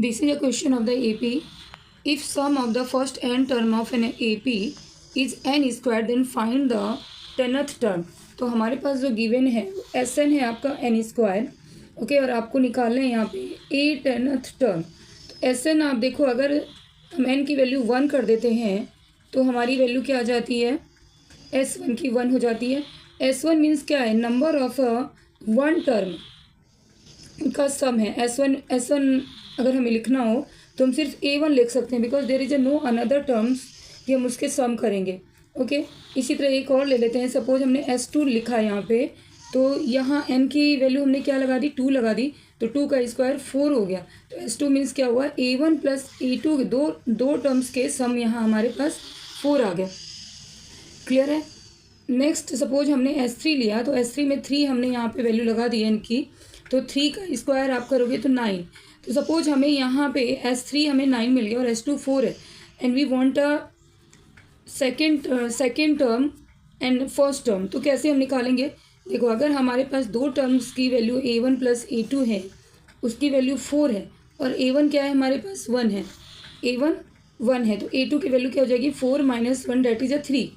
This is a question of the AP. If sum of the first n term of an AP is n squared, then find the 10th term. तो हमारे पास जो given है S N है आपका N square, okay, और आपको निकालना है यहाँ पे ए 10th टर्म. तो एस एन आप देखो, अगर हम एन की वैल्यू 1 कर देते हैं तो हमारी वैल्यू क्या आ जाती है, एस वन की 1 हो जाती है. एस वन मीन्स क्या है, नंबर ऑफ वन टर्म का सम है. एस वन अगर हमें लिखना हो तो हम सिर्फ A1 लिख सकते हैं, because there is a no another terms कि हम उसके सम करेंगे. ओके, इसी तरह एक और ले लेते हैं. सपोज हमने S2 लिखा है यहाँ पे, तो यहाँ n की वैल्यू हमने क्या लगा दी, 2 लगा दी, तो 2 का स्क्वायर 4 हो गया. तो S2 मीन्स क्या हुआ, A1 प्लस A2 दो टर्म्स के सम यहाँ हमारे पास 4 आ गया. क्लियर है. नेक्स्ट सपोज हमने S3 लिया, तो S3 में 3 हमने यहाँ पे वैल्यू लगा दी n की, तो 3 का स्क्वायर आप करोगे तो 9. तो सपोज हमें यहाँ पे S3 हमें 9 मिल गया और S2 4 है, and we want a second term and first term. तो कैसे हम निकालेंगे, देखो, अगर हमारे पास दो टर्म्स की वैल्यू A1 प्लस A2 है, उसकी वैल्यू 4 है, और A1 क्या है हमारे पास 1 है, A1 1 है, तो A2 की वैल्यू क्या हो जाएगी, 4 minus 1 that is a 3.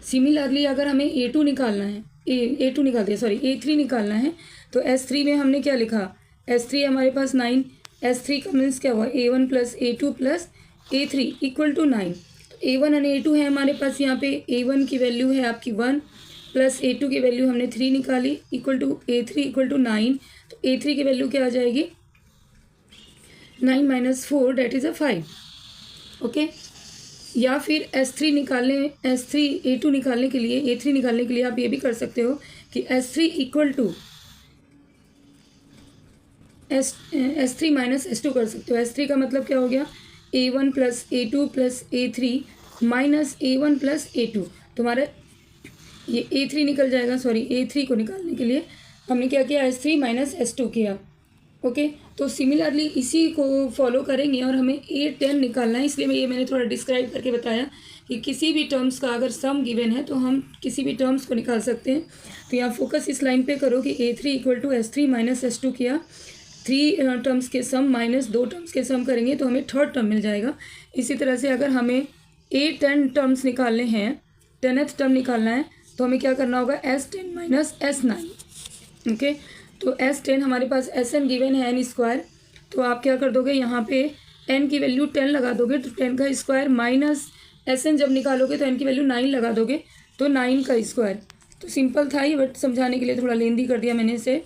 Similarly अगर हमें A2 निकालना है, A2 निकाल दिया, सॉरी A3 निकालना है, तो S3 में हमने क्या लिखा, S3 हमारे पास 9, S3 का मीन्स क्या हुआ, A1 plus A2 plus A3 equal to 9. तो A1 और A2 है हमारे पास. यहाँ पे A1 की वैल्यू है आपकी 1 प्लस A2 की वैल्यू हमने 3 निकाली equal to A3 equal to 9. तो A3 की वैल्यू क्या आ जाएगी, 9 minus 4 that is a 5. Okay, या फिर S3 A2 निकालने के लिए, A3 निकालने के लिए आप ये भी कर सकते हो कि S3 equal to S3 minus S2 कर सकते हो. S3 का मतलब क्या हो गया, A1 plus A2 plus A3 minus A1 plus A2. तुम्हारा ये A3 निकल जाएगा. सॉरी, A3 को निकालने के लिए हमने क्या किया, S3 माइनस S2 किया. ओके, तो सिमिलरली इसी को फॉलो करेंगे और हमें A10 निकालना है. इसलिए मैंने थोड़ा डिस्क्राइब करके बताया कि किसी भी टर्म्स का अगर सम गिवन है तो हम किसी भी टर्म्स को निकाल सकते हैं. तो यहाँ फोकस इस लाइन पे करो कि A3 equal to S3 minus S2 किया, 3 टर्म्स के सम माइनस 2 टर्म्स के सम करेंगे तो हमें थर्ड टर्म मिल जाएगा. इसी तरह से अगर हमें A10 टर्म्स निकालने हैं, 10th टर्म निकालना है, तो हमें क्या करना होगा, S10 माइनस S9. ओके, तो S10 हमारे पास Sn गिवन है n स्क्वायर, तो आप क्या कर दोगे, यहाँ पे n की वैल्यू 10 लगा दोगे, तो 10 का स्क्वायर माइनस Sn जब निकालोगे तो n की वैल्यू 9 लगा दोगे, तो 9 का स्क्वायर. तो सिंपल था ही, बट समझाने के लिए थोड़ा लेंदी कर दिया मैंने इसे.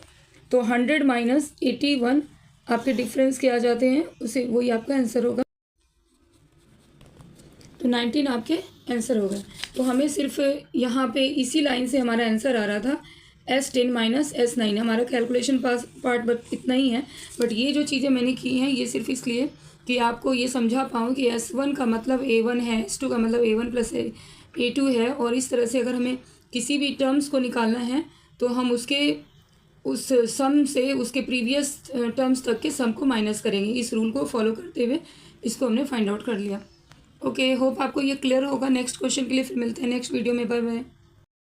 तो 100 माइनस 81 आपके डिफरेंस के आ जाते हैं, उसे वही आपका आंसर होगा. तो 19 आपके आंसर होगा. तो हमें सिर्फ यहाँ पे इसी लाइन से हमारा आंसर आ रहा था S10 माइनस S9. हमारा कैलकुलेशन पार्ट बट इतना ही है, बट ये जो चीज़ें मैंने की हैं ये सिर्फ इसलिए कि आपको ये समझा पाऊँ कि S1 का मतलब A1 है, S2 का मतलब A1 प्लस A2 है, और इस तरह से अगर हमें किसी भी टर्म्स को निकालना है तो हम उस सम से उसके प्रीवियस टर्म्स तक के सम को माइनस करेंगे. इस रूल को फॉलो करते हुए इसको हमने फाइंड आउट कर लिया. ओके, होप आपको ये क्लियर होगा. नेक्स्ट क्वेश्चन के लिए फिर मिलते हैं नेक्स्ट वीडियो में. Bye bye.